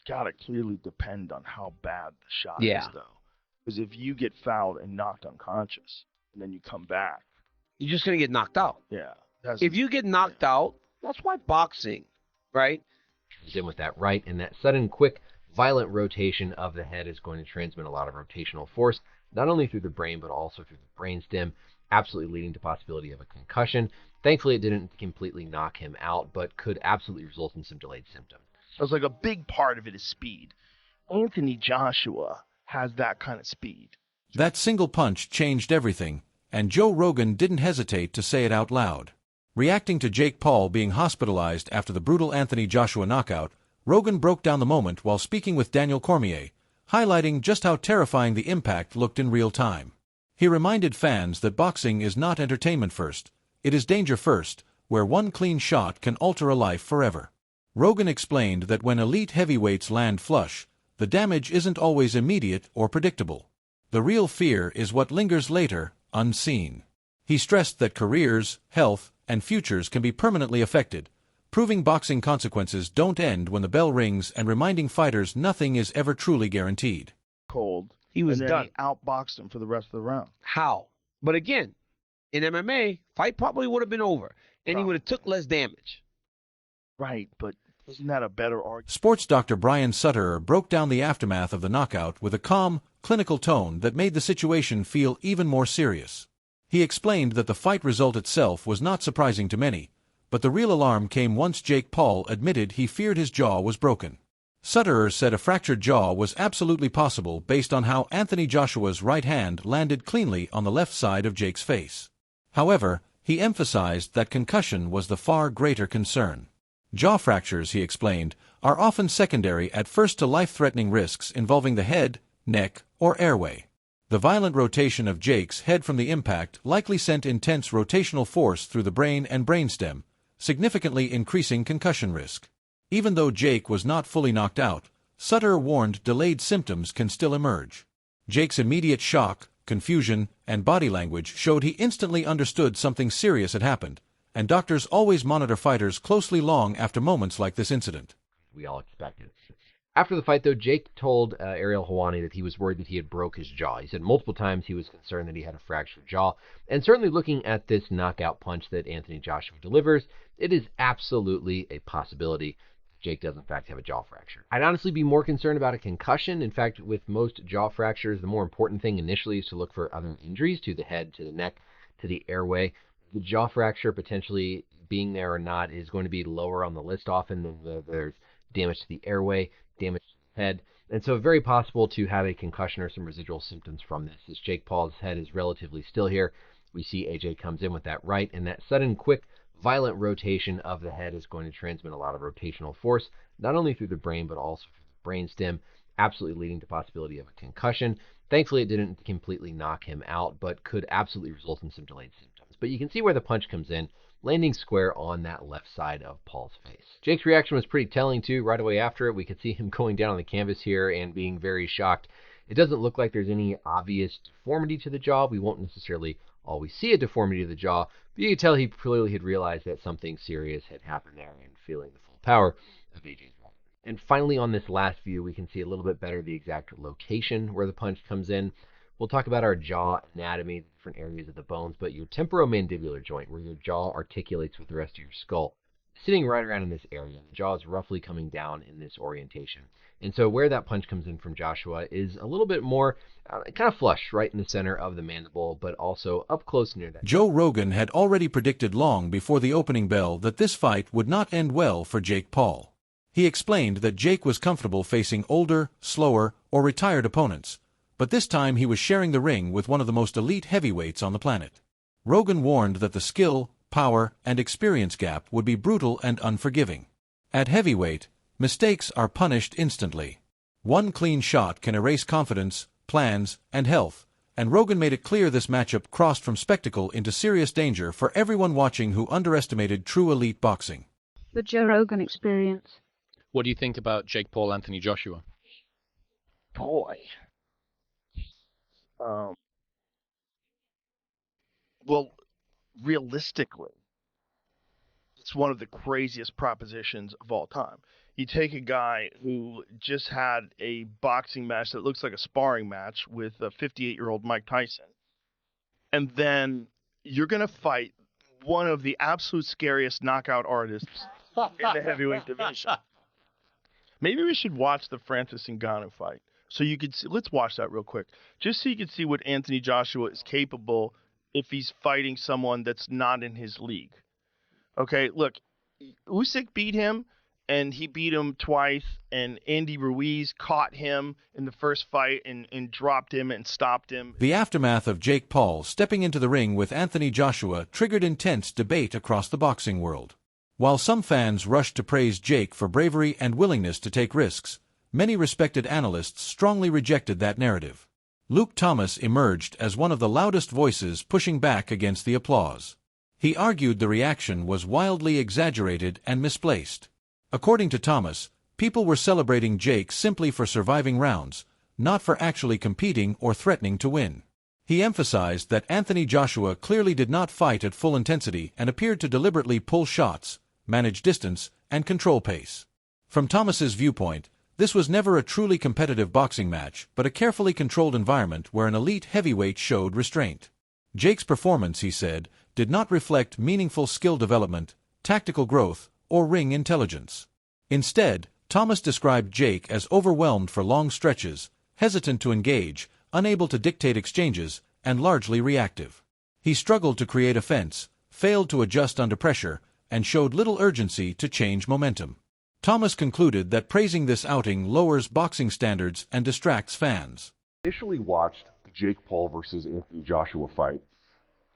got to clearly depend on how bad the shot Yeah. is, though. Because if you get fouled and knocked unconscious, and then you come back, You're just going to get knocked out. yeah. If you get knocked out, that's why boxing, right? In with that right, and that sudden, quick, violent rotation of the head is going to transmit a lot of rotational force, not only through the brain, but also through the brainstem, absolutely leading to possibility of a concussion. Thankfully, it didn't completely knock him out, but could absolutely result in some delayed symptoms. So it's like a big part of it is speed. Anthony Joshua has that kind of speed. That single punch changed everything, and Joe Rogan didn't hesitate to say it out loud. Reacting to Jake Paul being hospitalized after the brutal Anthony Joshua knockout, Rogan broke down the moment while speaking with Daniel Cormier, highlighting just how terrifying the impact looked in real time. He reminded fans that boxing is not entertainment first, it is danger first, where one clean shot can alter a life forever. Rogan explained that when elite heavyweights land flush, the damage isn't always immediate or predictable. The real fear is what lingers later, unseen. He stressed that careers, health, and futures can be permanently affected, proving boxing consequences don't end when the bell rings and reminding fighters nothing is ever truly guaranteed. Cold. He was and then done. He outboxed him for the rest of the round. How? But again, in MMA, fight probably would have been over, and he would have took less damage. Right, but isn't that a better argument? Sports doctor Brian Sutterer broke down the aftermath of the knockout with a calm, clinical tone that made the situation feel even more serious. He explained that the fight result itself was not surprising to many, but the real alarm came once Jake Paul admitted he feared his jaw was broken. Sutterer said a fractured jaw was absolutely possible based on how Anthony Joshua's right hand landed cleanly on the left side of Jake's face. However, he emphasized that concussion was the far greater concern. Jaw fractures, he explained, are often secondary at first to life-threatening risks involving the head, neck, or airway. The violent rotation of Jake's head from the impact likely sent intense rotational force through the brain and brainstem, significantly increasing concussion risk. Even though Jake was not fully knocked out, Sutterer warned delayed symptoms can still emerge. Jake's immediate shock, confusion, and body language showed he instantly understood something serious had happened, and doctors always monitor fighters closely long after moments like this incident. We all expected. After the fight, though, Jake told Ariel Helwani that he was worried that he had broke his jaw. He said multiple times he was concerned that he had a fractured jaw. And certainly looking at this knockout punch that Anthony Joshua delivers, it is absolutely a possibility Jake does in fact have a jaw fracture. I'd honestly be more concerned about a concussion. In fact, with most jaw fractures, the more important thing initially is to look for other injuries to the head, to the neck, to the airway. The jaw fracture potentially being there or not is going to be lower on the list often than there's damage to the airway, damage to the head. And so very possible to have a concussion or some residual symptoms from this. As Jake Paul's head is relatively still here, we see AJ comes in with that right, and that sudden, quick, violent rotation of the head is going to transmit a lot of rotational force, not only through the brain, but also through the brainstem, absolutely leading to possibility of a concussion. Thankfully, it didn't completely knock him out, but could absolutely result in some delayed symptoms. But you can see where the punch comes in, landing square on that left side of Paul's face. Jake's reaction was pretty telling, too. Right away after it, we could see him going down on the canvas here and being very shocked. It doesn't look like there's any obvious deformity to the jaw. We won't necessarily always see a deformity to the jaw, but you could tell he clearly had realized that something serious had happened there and feeling the full power of AJ's right. And finally, on this last view, we can see a little bit better the exact location where the punch comes in. We'll talk about our jaw anatomy, the different areas of the bones, but your temporomandibular joint, where your jaw articulates with the rest of your skull, sitting right around in this area. The jaw is roughly coming down in this orientation. And so where that punch comes in from Joshua is a little bit more kind of flush right in the center of the mandible, but also up close near that. Joe Rogan had already predicted long before the opening bell that this fight would not end well for Jake Paul. He explained that Jake was comfortable facing older, slower, or retired opponents, but this time he was sharing the ring with one of the most elite heavyweights on the planet. Rogan warned that the skill, power, and experience gap would be brutal and unforgiving. At heavyweight, mistakes are punished instantly. One clean shot can erase confidence, plans, and health, and Rogan made it clear this matchup crossed from spectacle into serious danger for everyone watching who underestimated true elite boxing. The Joe Rogan Experience. What do you think about Jake Paul, Anthony Joshua? Boy. Well, realistically, it's one of the craziest propositions of all time. You take a guy who just had a boxing match that looks like a sparring match with a 58-year-old Mike Tyson, and then you're going to fight one of the absolute scariest knockout artists in the heavyweight division. Maybe we should watch the Francis Ngannou fight so you could see. Let's watch that real quick, just so you can see what Anthony Joshua is capable if he's fighting someone that's not in his league. Okay, look, Usyk beat him, and he beat him twice, and Andy Ruiz caught him in the first fight and dropped him and stopped him. The aftermath of Jake Paul stepping into the ring with Anthony Joshua triggered intense debate across the boxing world. While some fans rushed to praise Jake for bravery and willingness to take risks, many respected analysts strongly rejected that narrative. Luke Thomas emerged as one of the loudest voices pushing back against the applause. He argued the reaction was wildly exaggerated and misplaced. According to Thomas, people were celebrating Jake simply for surviving rounds, not for actually competing or threatening to win. He emphasized that Anthony Joshua clearly did not fight at full intensity and appeared to deliberately pull shots, manage distance, and control pace. From Thomas's viewpoint, this was never a truly competitive boxing match, but a carefully controlled environment where an elite heavyweight showed restraint. Jake's performance, he said, did not reflect meaningful skill development, tactical growth, or ring intelligence. Instead, Thomas described Jake as overwhelmed for long stretches, hesitant to engage, unable to dictate exchanges, and largely reactive. He struggled to create offense, failed to adjust under pressure, and showed little urgency to change momentum. Thomas concluded that praising this outing lowers boxing standards and distracts fans. Initially watched the Jake Paul versus Anthony Joshua fight.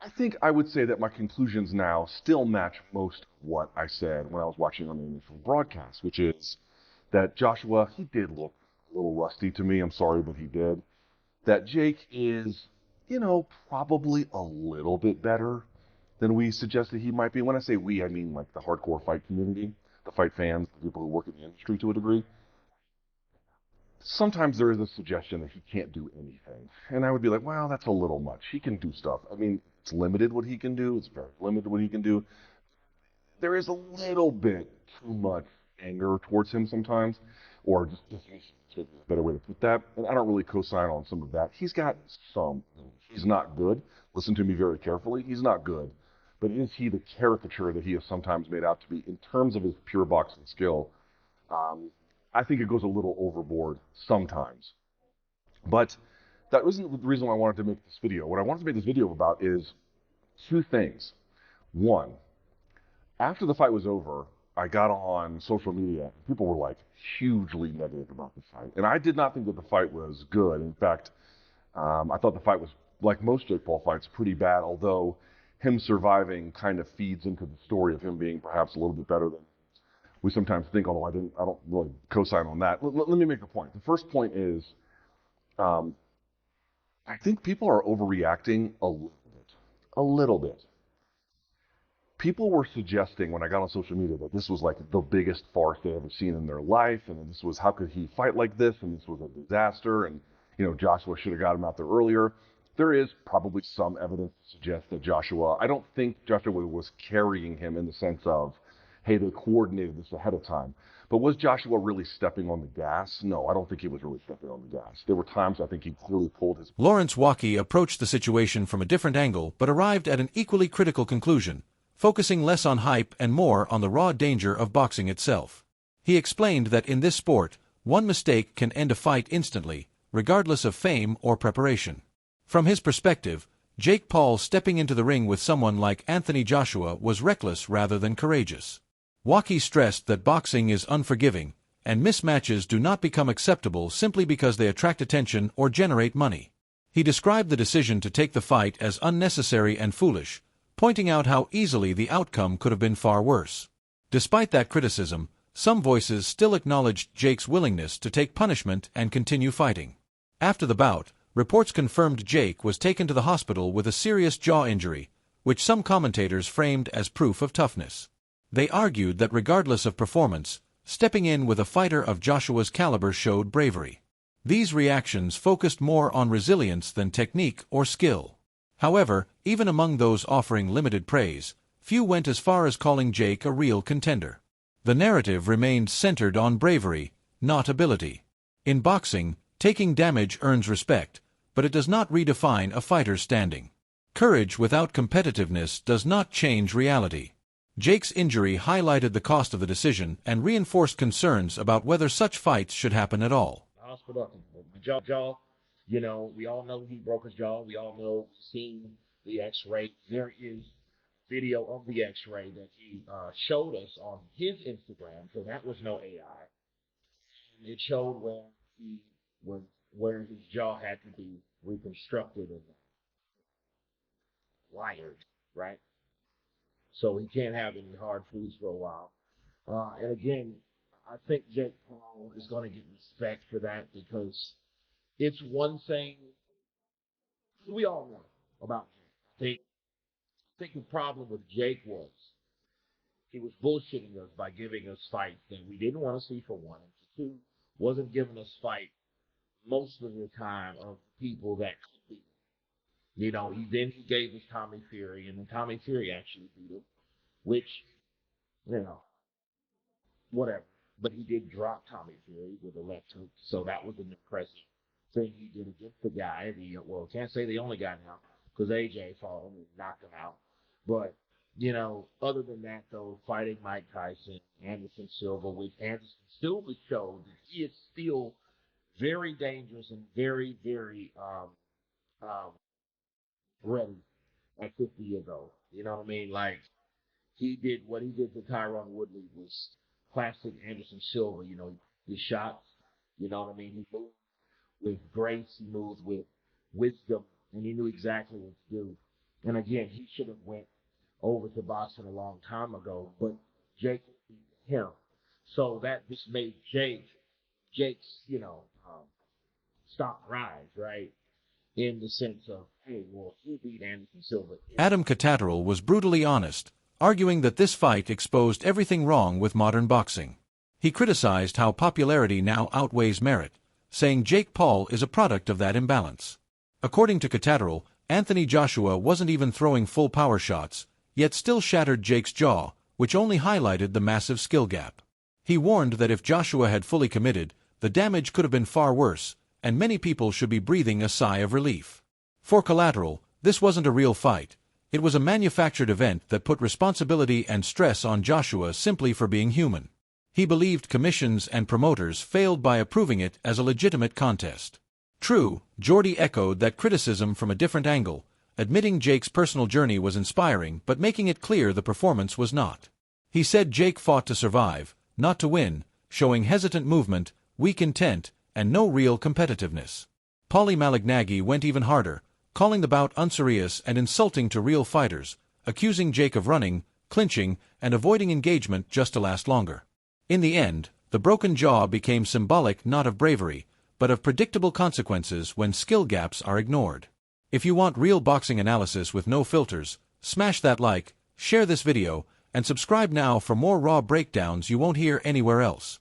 I think I would say that my conclusions now still match most of what I said when I was watching on the initial broadcast, which is that Joshua, he did look a little rusty to me. I'm sorry, but he did. That Jake is, probably a little bit better than we suggested he might be. When I say we, I mean like the hardcore fight community, the fight fans, the people who work in the industry to a degree. Sometimes there is a suggestion that he can't do anything. And I would be like, well, that's a little much. He can do stuff. I mean, it's limited what he can do. It's very limited what he can do. There is a little bit too much anger towards him sometimes, or just a better way to put that. And I don't really co-sign on some of that. He's got some. He's not good. Listen to me very carefully. He's not good. But is he the caricature that he is sometimes made out to be in terms of his pure boxing skill? I think it goes a little overboard sometimes. But that wasn't the reason why I wanted to make this video. What I wanted to make this video about is two things. One, after the fight was over, I got on social media, and people were like hugely negative about the fight. And I did not think that the fight was good. In fact, I thought the fight was, like most Jake Paul fights, pretty bad, although him surviving kind of feeds into the story of him being perhaps a little bit better than we sometimes think, although I don't really co-sign on that. Let me make a point. The first point is, I think people are overreacting a little bit. People were suggesting when I got on social media that this was like the biggest farce they've ever seen in their life, and this was, how could he fight like this, and this was a disaster, and Joshua should have got him out there earlier. There is probably some evidence to suggest that I don't think Joshua was carrying him in the sense of, hey, they coordinated this ahead of time. But was Joshua really stepping on the gas? No, I don't think he was really stepping on the gas. There were times I think he clearly pulled his... Lawrence Waukee approached the situation from a different angle, but arrived at an equally critical conclusion, focusing less on hype and more on the raw danger of boxing itself. He explained that in this sport, one mistake can end a fight instantly, regardless of fame or preparation. From his perspective, Jake Paul stepping into the ring with someone like Anthony Joshua was reckless rather than courageous. Waukee stressed that boxing is unforgiving, and mismatches do not become acceptable simply because they attract attention or generate money. He described the decision to take the fight as unnecessary and foolish, pointing out how easily the outcome could have been far worse. Despite that criticism, some voices still acknowledged Jake's willingness to take punishment and continue fighting. After the bout, reports confirmed Jake was taken to the hospital with a serious jaw injury, which some commentators framed as proof of toughness. They argued that regardless of performance, stepping in with a fighter of Joshua's caliber showed bravery. These reactions focused more on resilience than technique or skill. However, even among those offering limited praise, few went as far as calling Jake a real contender. The narrative remained centered on bravery, not ability. In boxing, taking damage earns respect, but it does not redefine a fighter's standing. Courage without competitiveness does not change reality. Jake's injury highlighted the cost of the decision and reinforced concerns about whether such fights should happen at all. Hospital, jaw, you know, we all know he broke his jaw. We all know, seen the x-ray. There is video of the x-ray that he showed us on his Instagram, so that was no AI. It showed where his jaw had to be reconstructed and wired, right? So he can't have any hard foods for a while. And again, I think Jake Paul is going to get respect for that because it's one thing we all know about Jake. I think the problem with Jake was he was bullshitting us by giving us fights that we didn't want to see, for one. And for two, wasn't giving us fight most of the time of people that could be. You know, he gave us Tommy Fury, and then Tommy Fury actually beat him, which, you know, whatever. But he did drop Tommy Fury with a left hook, so that was an impressive thing he did against the guy. Well, can't say the only guy now, because AJ fought him and knocked him out. But, you know, other than that, though, fighting Mike Tyson, Anderson Silva, which Anderson Silva showed that he is still very dangerous and very, very ready at 50 years old. You know what I mean? Like, what he did to Tyron Woodley was classic Anderson Silva. You know, his shots, you know what I mean? He moved with grace, he moved with wisdom, and he knew exactly what to do. And again, he should have went over to boxing a long time ago, but Jake beat him. So that just made Jake's, you know, stock rise, right? In the sense of, hey, well, he beat Anderson Silva. Adam Catterall was brutally honest, arguing that this fight exposed everything wrong with modern boxing. He criticized how popularity now outweighs merit, saying Jake Paul is a product of that imbalance. According to Catterall, Anthony Joshua wasn't even throwing full power shots, yet still shattered Jake's jaw, which only highlighted the massive skill gap. He warned that if Joshua had fully committed, the damage could have been far worse, and many people should be breathing a sigh of relief. For Collateral, this wasn't a real fight. It was a manufactured event that put responsibility and stress on Joshua simply for being human. He believed commissions and promoters failed by approving it as a legitimate contest. True, Geordie echoed that criticism from a different angle, admitting Jake's personal journey was inspiring but making it clear the performance was not. He said Jake fought to survive, not to win, showing hesitant movement, weak intent, and no real competitiveness. Paulie Malignaggi went even harder, calling the bout unserious and insulting to real fighters, accusing Jake of running, clinching, and avoiding engagement just to last longer. In the end, the broken jaw became symbolic not of bravery, but of predictable consequences when skill gaps are ignored. If you want real boxing analysis with no filters, smash that like, share this video, and subscribe now for more raw breakdowns you won't hear anywhere else.